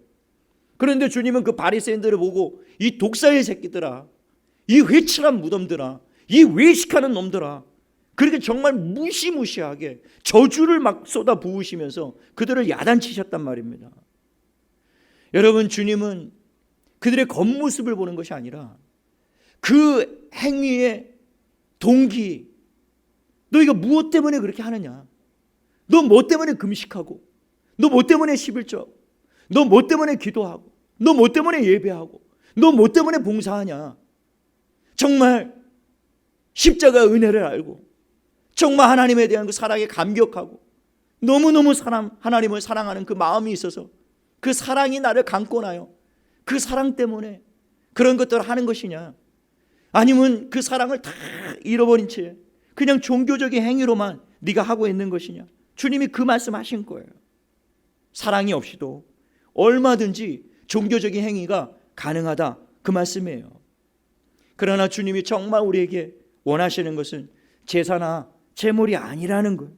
그런데 주님은 그 바리새인들을 보고 이 독사의 새끼들아, 이 회칠한 무덤들아, 이 외식하는 놈들아, 그렇게 정말 무시무시하게 저주를 막 쏟아 부으시면서 그들을 야단치셨단 말입니다. 여러분, 주님은 그들의 겉모습을 보는 것이 아니라 그 행위의 동기, 너 이거 무엇 때문에 그렇게 하느냐? 너 뭐 때문에 금식하고, 너 뭐 때문에 11조, 너 뭐 때문에 기도하고, 너 뭐 때문에 예배하고, 너 뭐 때문에 봉사하냐? 정말 십자가의 은혜를 알고 정말 하나님에 대한 그 사랑에 감격하고 너무너무 하나님을 사랑하는 그 마음이 있어서 그 사랑이 나를 감고나요. 그 사랑 때문에 그런 것들을 하는 것이냐? 아니면 그 사랑을 다 잃어버린 채 그냥 종교적인 행위로만 네가 하고 있는 것이냐? 주님이 그 말씀하신 거예요. 사랑이 없이도 얼마든지 종교적인 행위가 가능하다, 그 말씀이에요. 그러나 주님이 정말 우리에게 원하시는 것은 제사나 제물이 아니라는 거예요.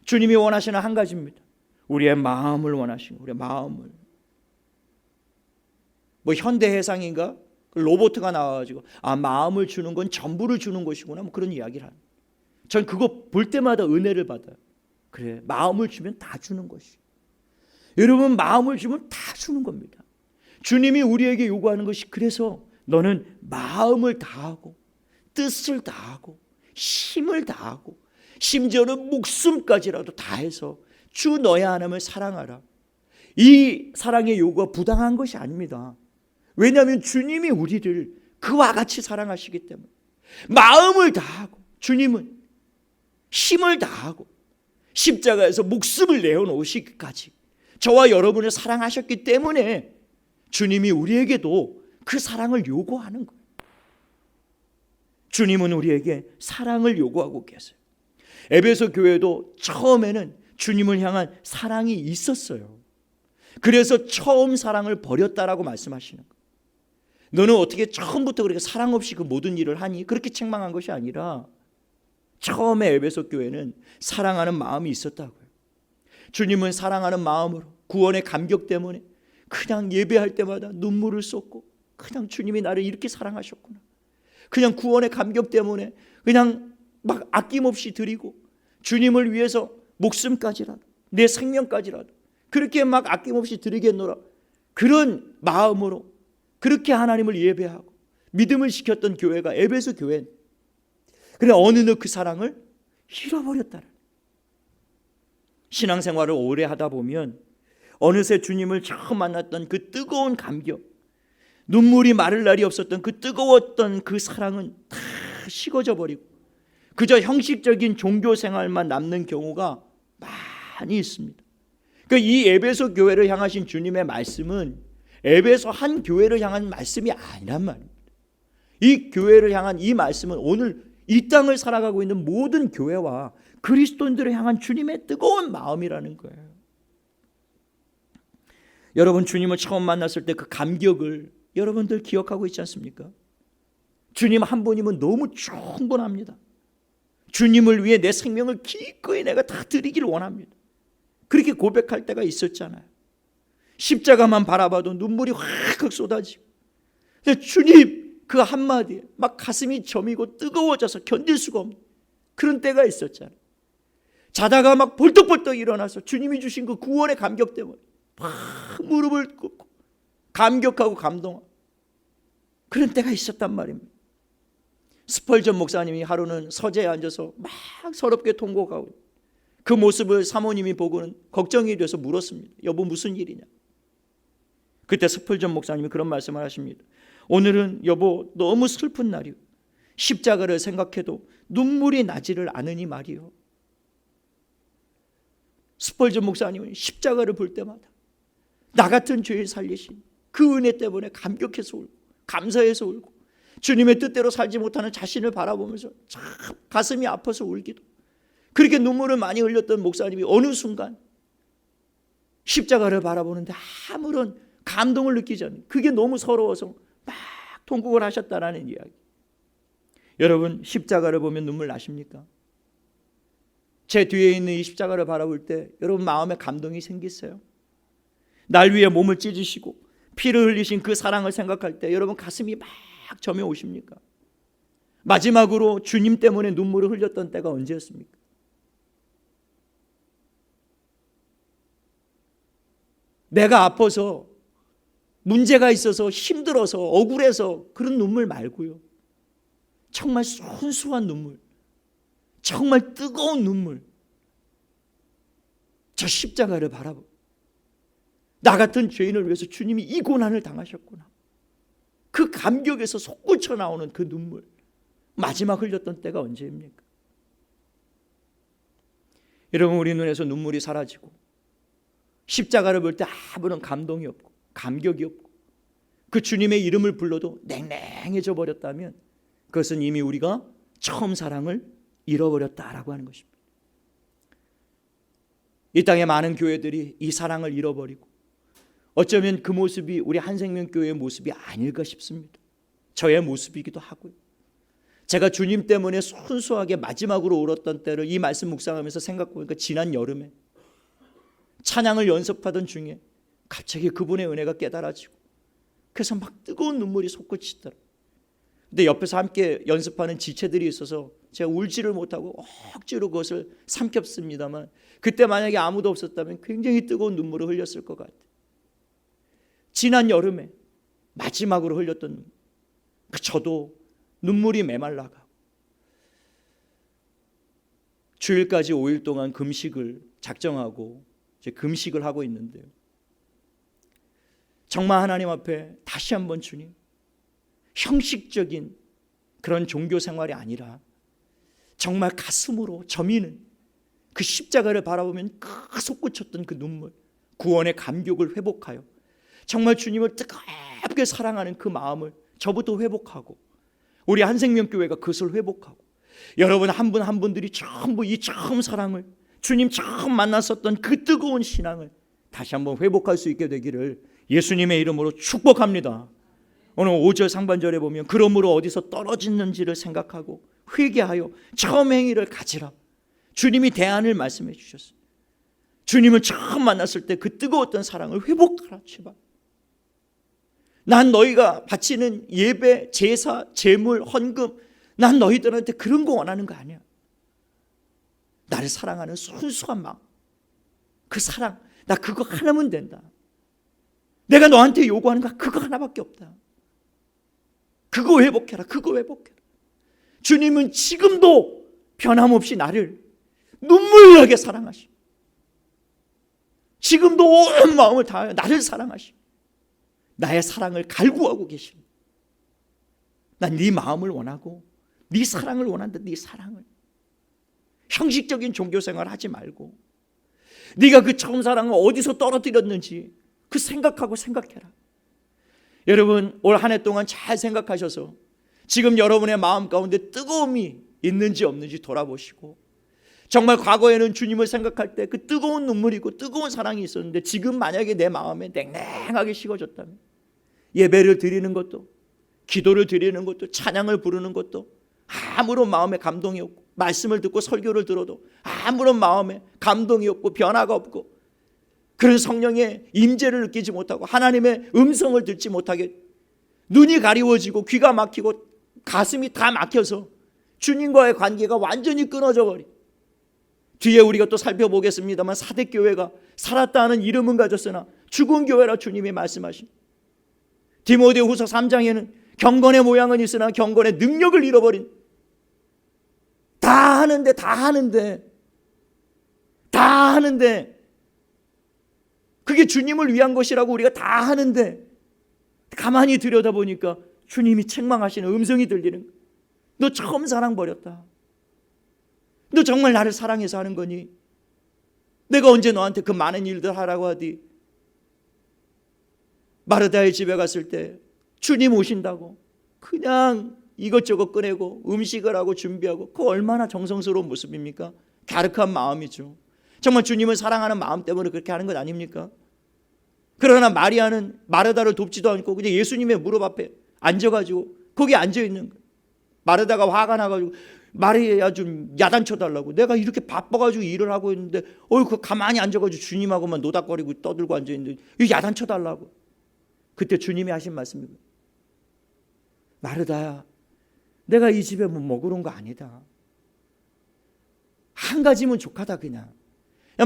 주님이 원하시는 한 가지입니다. 우리의 마음을 원하시는 거예요. 우리의 마음을. 뭐 현대해상인가? 로봇가 나와가지고 마음을 주는 건 전부를 주는 것이구나, 뭐 그런 이야기를 하는. 전 그거 볼 때마다 은혜를 받아요. 그래, 마음을 주면 다 주는 것이. 여러분, 마음을 주면 다 주는 겁니다. 주님이 우리에게 요구하는 것이, 그래서 너는 마음을 다하고 뜻을 다하고 힘을 다하고 심지어는 목숨까지라도 다해서 주 너의 하나님을 사랑하라. 이 사랑의 요구가 부당한 것이 아닙니다. 왜냐하면 주님이 우리를 그와 같이 사랑하시기 때문에. 마음을 다하고 주님은 힘을 다하고 십자가에서 목숨을 내어놓으시기까지 저와 여러분을 사랑하셨기 때문에 주님이 우리에게도 그 사랑을 요구하는 거예요. 주님은 우리에게 사랑을 요구하고 계세요. 에베소 교회도 처음에는 주님을 향한 사랑이 있었어요. 그래서 처음 사랑을 버렸다라고 말씀하시는 거예요. 너는 어떻게 처음부터 그렇게 사랑 없이 그 모든 일을 하니? 그렇게 책망한 것이 아니라 처음에 에베소 교회는 사랑하는 마음이 있었다고요. 주님은 사랑하는 마음으로 구원의 감격 때문에 그냥 예배할 때마다 눈물을 쏟고 그냥 주님이 나를 이렇게 사랑하셨구나. 그냥 구원의 감격 때문에 그냥 막 아낌없이 드리고 주님을 위해서 목숨까지라도 내 생명까지라도 그렇게 막 아낌없이 드리겠노라. 그런 마음으로 그렇게 하나님을 예배하고 믿음을 지켰던 교회가 에베소 교회. 그래 어느덧 그 사랑을 잃어버렸다는. 신앙생활을 오래 하다 보면 어느새 주님을 처음 만났던 그 뜨거운 감격, 눈물이 마를 날이 없었던 그 뜨거웠던 그 사랑은 다 식어져 버리고 그저 형식적인 종교 생활만 남는 경우가 많이 있습니다. 그러니까 이 에베소 교회를 향하신 주님의 말씀은 에베소 한 교회를 향한 말씀이 아니란 말입니다. 이 교회를 향한 이 말씀은 오늘 이 땅을 살아가고 있는 모든 교회와 그리스도인들을 향한 주님의 뜨거운 마음이라는 거예요. 여러분, 주님을 처음 만났을 때 그 감격을 여러분들 기억하고 있지 않습니까? 주님 한 분이면 너무 충분합니다. 주님을 위해 내 생명을 기꺼이 내가 다 드리기를 원합니다. 그렇게 고백할 때가 있었잖아요. 십자가만 바라봐도 눈물이 확 쏟아지고 주님 그 한마디에 막 가슴이 저미고 뜨거워져서 견딜 수가 없는 그런 때가 있었잖아요. 자다가 막 벌떡벌떡 일어나서 주님이 주신 그 구원의 감격 때문에 막 무릎을 꿇고 감격하고 감동하고 그런 때가 있었단 말입니다. 스펄전 목사님이 하루는 서재에 앉아서 막 서럽게 통곡하고 그 모습을 사모님이 보고는 걱정이 돼서 물었습니다. 여보, 무슨 일이냐? 그때 스펄전 목사님이 그런 말씀을 하십니다. 오늘은 여보 너무 슬픈 날이요. 십자가를 생각해도 눈물이 나지를 않으니 말이요. 스펄전 목사님은 십자가를 볼 때마다 나 같은 죄를 살리신 그 은혜 때문에 감격해서 울고 감사해서 울고 주님의 뜻대로 살지 못하는 자신을 바라보면서 참 가슴이 아파서 울기도, 그렇게 눈물을 많이 흘렸던 목사님이 어느 순간 십자가를 바라보는데 아무런 감동을 느끼지 않는, 그게 너무 서러워서 막 통곡을 하셨다라는 이야기. 여러분, 십자가를 보면 눈물 나십니까? 제 뒤에 있는 이 십자가를 바라볼 때 여러분 마음에 감동이 생기세요? 날 위해 몸을 찢으시고 피를 흘리신 그 사랑을 생각할 때 여러분 가슴이 막 점여 오십니까? 마지막으로 주님 때문에 눈물을 흘렸던 때가 언제였습니까? 내가 아파서 문제가 있어서 힘들어서 억울해서 그런 눈물 말고요, 정말 순수한 눈물, 정말 뜨거운 눈물, 저 십자가를 바라보고 나 같은 죄인을 위해서 주님이 이 고난을 당하셨구나, 그 감격에서 솟구쳐 나오는 그 눈물, 마지막 흘렸던 때가 언제입니까? 여러분, 우리 눈에서 눈물이 사라지고 십자가를 볼 때 아무런 감동이 없고 감격이 없고 그 주님의 이름을 불러도 냉랭해져 버렸다면 그것은 이미 우리가 처음 사랑을 잃어버렸다라고 하는 것입니다. 이 땅의 많은 교회들이 이 사랑을 잃어버리고 어쩌면 그 모습이 우리 한생명교회의 모습이 아닐까 싶습니다. 저의 모습이기도 하고요. 제가 주님 때문에 순수하게 마지막으로 울었던 때를 이 말씀 묵상하면서 생각해보니까 지난 여름에 찬양을 연습하던 중에 갑자기 그분의 은혜가 깨달아지고 그래서 막 뜨거운 눈물이 솟구치더라고요. 근데 옆에서 함께 연습하는 지체들이 있어서 제가 울지를 못하고 억지로 그것을 삼켰습니다만, 그때 만약에 아무도 없었다면 굉장히 뜨거운 눈물을 흘렸을 것 같아요. 지난 여름에 마지막으로 흘렸던 눈물, 저도 눈물이 메말라가 주일까지 5일 동안 금식을 작정하고 이제 금식을 하고 있는데요, 정말 하나님 앞에 다시 한번 주님, 형식적인 그런 종교 생활이 아니라 정말 가슴으로 저미는 그 십자가를 바라보면 그 솟구쳤던 그 눈물, 구원의 감격을 회복하여 정말 주님을 뜨겁게 사랑하는 그 마음을 저부터 회복하고 우리 한생명교회가 그것을 회복하고 여러분 한 분 한 분들이 전부 이 처음 사랑을, 주님 처음 만났었던 그 뜨거운 신앙을 다시 한번 회복할 수 있게 되기를 예수님의 이름으로 축복합니다. 오늘 5절 상반절에 보면 그러므로 어디서 떨어졌는지를 생각하고 회개하여 처음 행위를 가지라. 주님이 대안을 말씀해 주셨어요. 주님을 처음 만났을 때 그 뜨거웠던 사랑을 회복하라 제발. 난 너희가 바치는 예배, 제사, 제물, 헌금, 난 너희들한테 그런 거 원하는 거 아니야. 나를 사랑하는 순수한 마음, 그 사랑, 나 그거 하나면 된다. 내가 너한테 요구하는 거 그거 하나밖에 없다. 그거 회복해라, 그거 회복해라. 주님은 지금도 변함없이 나를 눈물 나게 사랑하시, 지금도 온 마음을 다하여 나를 사랑하시, 나의 사랑을 갈구하고 계십니다. 난 네 마음을 원하고 네 사랑을 원한다. 네 사랑을. 형식적인 종교생활 하지 말고 네가 그 처음 사랑을 어디서 떨어뜨렸는지 그 생각하고 생각해라. 여러분 올 한 해 동안 잘 생각하셔서 지금 여러분의 마음 가운데 뜨거움이 있는지 없는지 돌아보시고, 정말 과거에는 주님을 생각할 때 그 뜨거운 눈물이고 뜨거운 사랑이 있었는데 지금 만약에 내 마음에 냉랭하게 식어졌다면 예배를 드리는 것도, 기도를 드리는 것도, 찬양을 부르는 것도 아무런 마음에 감동이 없고, 말씀을 듣고 설교를 들어도 아무런 마음에 감동이 없고 변화가 없고, 그런 성령의 임재를 느끼지 못하고 하나님의 음성을 듣지 못하게 눈이 가리워지고 귀가 막히고 가슴이 다 막혀서 주님과의 관계가 완전히 끊어져 버리. 뒤에 우리가 또 살펴보겠습니다만 사대교회가 살았다는 이름은 가졌으나 죽은 교회라 주님이 말씀하신, 디모데후서 3장에는 경건의 모양은 있으나 경건의 능력을 잃어버린, 다 하는데 다 하는데, 그게 주님을 위한 것이라고 우리가 다 하는데 가만히 들여다보니까 주님이 책망하시는 음성이 들리는 거야. 너 처음 사랑 버렸다. 너 정말 나를 사랑해서 하는 거니? 내가 언제 너한테 그 많은 일들 하라고 하디? 마르다의 집에 갔을 때 주님 오신다고 그냥 이것저것 꺼내고 음식을 하고 준비하고, 그 얼마나 정성스러운 모습입니까? 갸륵한 마음이죠. 정말 주님을 사랑하는 마음 때문에 그렇게 하는 것 아닙니까? 그러나 마리아는 마르다를 돕지도 않고 그냥 예수님의 무릎 앞에 앉아가지고 거기 앉아있는 거예요. 마르다가 화가 나가지고 마리아 좀 야단쳐달라고, 내가 이렇게 바빠가지고 일을 하고 있는데 그 가만히 앉아가지고 주님하고만 노닥거리고 떠들고 앉아있는데 야단쳐달라고. 그때 주님이 하신 말씀입니다. 마르다야, 내가 이 집에 뭐 먹으러 온 거 아니다. 한 가지면 족하다. 그냥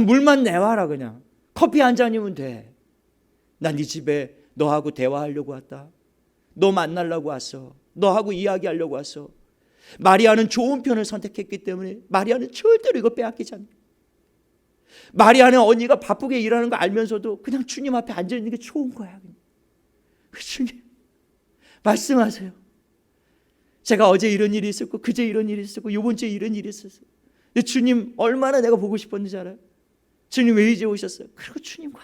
물만 내와라. 그냥 커피 한 잔이면 돼. 난 이 집에 너하고 대화하려고 왔다. 너 만나려고 왔어. 너하고 이야기하려고 왔어. 마리아는 좋은 편을 선택했기 때문에 마리아는 절대로 이거 빼앗기지 않는다. 마리아는 언니가 바쁘게 일하는 거 알면서도 그냥 주님 앞에 앉아있는 게 좋은 거야. 주님 말씀하세요. 제가 어제 이런 일이 있었고 그제 이런 일이 있었고 이번 주에 이런 일이 있었어요. 근데 주님 얼마나 내가 보고 싶었는지 알아요? 주님 왜 이제 오셨어요? 그리고 주님과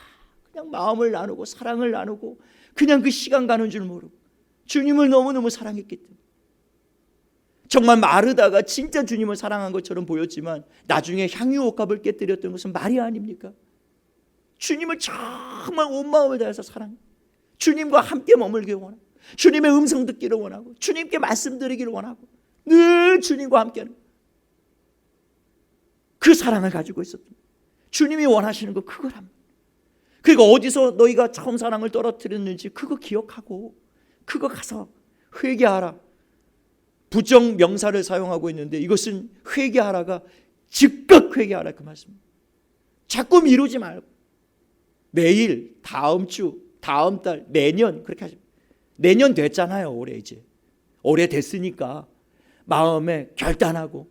그냥 마음을 나누고 사랑을 나누고 그냥 그 시간 가는 줄 모르고 주님을 너무너무 사랑했기 때문에. 정말 마르다가 진짜 주님을 사랑한 것처럼 보였지만 나중에 향유옥합을 깨뜨렸던 것은 마리아 아닙니까? 주님을 정말 온 마음을 다해서 사랑해. 주님과 함께 머물기를 원하고, 주님의 음성 듣기를 원하고, 주님께 말씀드리기를 원하고, 늘 주님과 함께하는 그 사랑을 가지고 있었던, 주님이 원하시는 거 그거랍니다. 그리고 어디서 너희가 처음 사랑을 떨어뜨렸는지 그거 기억하고 그거 가서 회개하라. 부정 명사를 사용하고 있는데 이것은 회개하라가 즉각 회개하라 그 말씀입니다. 자꾸 미루지 말고 내일, 다음 주, 다음 달, 내년 그렇게 하십니다. 내년 됐잖아요. 올해 이제 올해 됐으니까 마음에 결단하고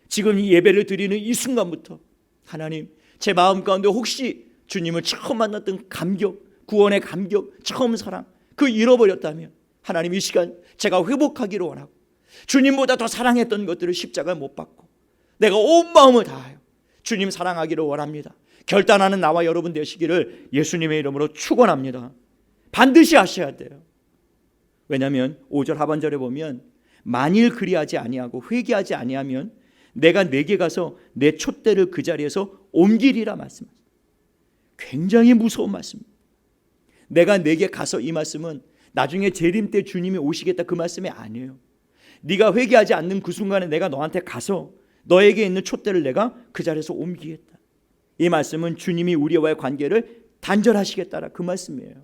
지금 이 예배를 드리는 이 순간부터 하나님, 제 마음 가운데 혹시 주님을 처음 만났던 감격, 구원의 감격, 처음 사랑 그 잃어버렸다면 하나님 이 시간 제가 회복하기를 원하고, 주님보다 더 사랑했던 것들을 십자가에 못 박고 내가 온 마음을 다하여 주님 사랑하기를 원합니다. 결단하는 나와 여러분 되시기를 예수님의 이름으로 축원합니다. 반드시 하셔야 돼요. 왜냐하면 5절 하반절에 보면 만일 그리하지 아니하고 회개하지 아니하면 내가 내게 가서 내 촛대를 그 자리에서 옮기리라 말씀하십니다. 굉장히 무서운 말씀입니다. 내가 내게 가서, 이 말씀은 나중에 재림 때 주님이 오시겠다 그 말씀이 아니에요. 네가 회개하지 않는 그 순간에 내가 너한테 가서 너에게 있는 촛대를 내가 그 자리에서 옮기겠다. 이 말씀은 주님이 우리와의 관계를 단절하시겠다라 그 말씀이에요.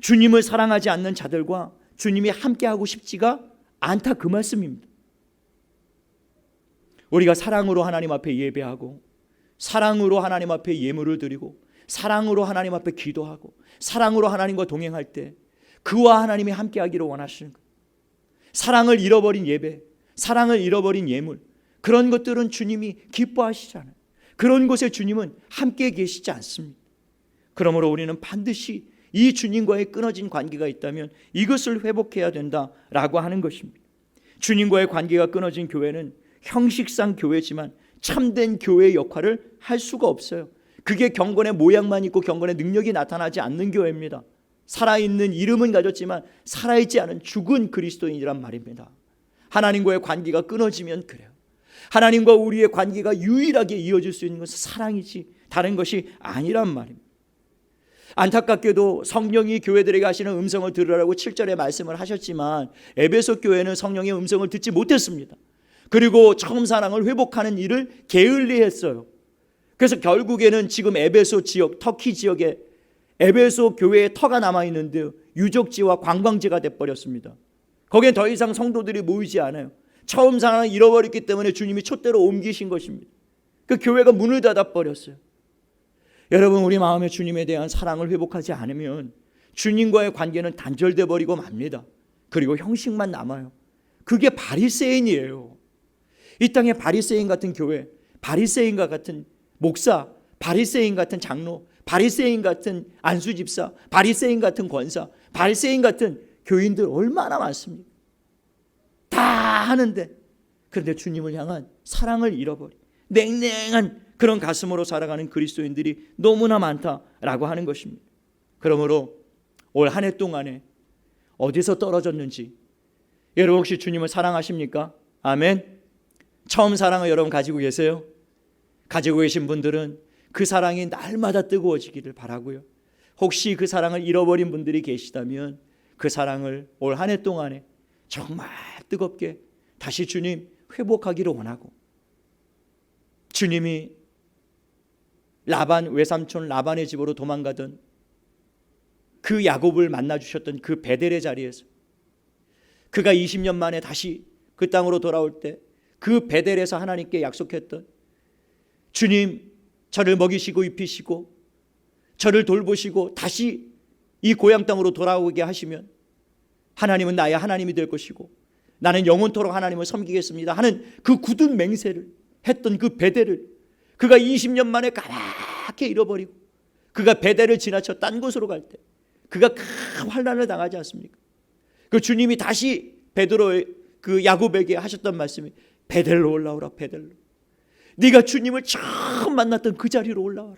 주님을 사랑하지 않는 자들과 주님이 함께하고 싶지가 않다 그 말씀입니다. 우리가 사랑으로 하나님 앞에 예배하고, 사랑으로 하나님 앞에 예물을 드리고, 사랑으로 하나님 앞에 기도하고, 사랑으로 하나님과 동행할 때 그와 하나님이 함께하기를 원하시는 거예요. 사랑을 잃어버린 예배, 사랑을 잃어버린 예물, 그런 것들은 주님이 기뻐하시잖아요. 그런 곳에 주님은 함께 계시지 않습니다. 그러므로 우리는 반드시 이 주님과의 끊어진 관계가 있다면 이것을 회복해야 된다라고 하는 것입니다. 주님과의 관계가 끊어진 교회는 형식상 교회지만 참된 교회의 역할을 할 수가 없어요. 그게 경건의 모양만 있고 경건의 능력이 나타나지 않는 교회입니다. 살아있는 이름은 가졌지만 살아있지 않은 죽은 그리스도인이란 말입니다. 하나님과의 관계가 끊어지면 그래요. 하나님과 우리의 관계가 유일하게 이어질 수 있는 것은 사랑이지 다른 것이 아니란 말입니다. 안타깝게도 성령이 교회들에게 하시는 음성을 들으라고 7절에 말씀을 하셨지만 에베소 교회는 성령의 음성을 듣지 못했습니다. 그리고 처음 사랑을 회복하는 일을 게을리했어요. 그래서 결국에는 지금 에베소 지역, 터키 지역에 에베소 교회의 터가 남아있는데 유적지와 관광지가 돼버렸습니다. 거기에 더 이상 성도들이 모이지 않아요. 처음 사랑을 잃어버렸기 때문에 주님이 촛대로 옮기신 것입니다. 그 교회가 문을 닫아버렸어요. 여러분, 우리 마음에 주님에 대한 사랑을 회복하지 않으면 주님과의 관계는 단절돼 버리고 맙니다. 그리고 형식만 남아요. 그게 바리새인이에요. 이 땅에 바리새인 같은 교회, 바리새인과 같은 목사, 바리새인 같은 장로, 바리새인 같은 안수집사, 바리새인 같은 권사, 바리새인 같은 교인들 얼마나 많습니까? 다 하는데 그런데 주님을 향한 사랑을 잃어버린 냉랭한 그런 가슴으로 살아가는 그리스도인들이 너무나 많다라고 하는 것입니다. 그러므로 올 한 해 동안에 어디서 떨어졌는지, 여러분 혹시 주님을 사랑하십니까? 아멘. 처음 사랑을 여러분 가지고 계세요? 가지고 계신 분들은 그 사랑이 날마다 뜨거워지기를 바라고요. 혹시 그 사랑을 잃어버린 분들이 계시다면 그 사랑을 올 한 해 동안에 정말 뜨겁게 다시 주님 회복하기를 원하고, 주님이 라반 외삼촌 라반의 집으로 도망가던 그 야곱을 만나 주셨던 그 베델의 자리에서 그가 20년 만에 다시 그 땅으로 돌아올 때 그 베델에서 하나님께 약속했던, 주님 저를 먹이시고 입히시고 저를 돌보시고 다시 이 고향 땅으로 돌아오게 하시면 하나님은 나의 하나님이 될 것이고 나는 영원토록 하나님을 섬기겠습니다 하는 그 굳은 맹세를 했던 그 베델을 그가 20년 만에 까맣게 잃어버리고 그가 베델을 지나쳐 딴 곳으로 갈 때 그가 큰 환난을 당하지 않습니까? 그 주님이 다시 베드로의 그 야곱에게 하셨던 말씀이 베델로 올라오라. 베델로, 네가 주님을 처음 만났던 그 자리로 올라와라.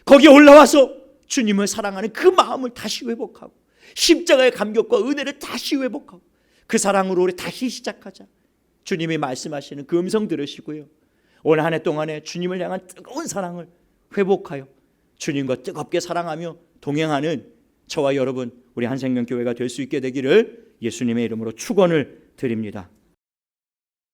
거기에 올라와서 주님을 사랑하는 그 마음을 다시 회복하고 십자가의 감격과 은혜를 다시 회복하고 그 사랑으로 우리 다시 시작하자. 주님이 말씀하시는 그 음성 들으시고요, 올 한 해 동안에 주님을 향한 뜨거운 사랑을 회복하여 주님과 뜨겁게 사랑하며 동행하는 저와 여러분, 우리 한생명교회가 될 수 있게 되기를 예수님의 이름으로 축원을 드립니다.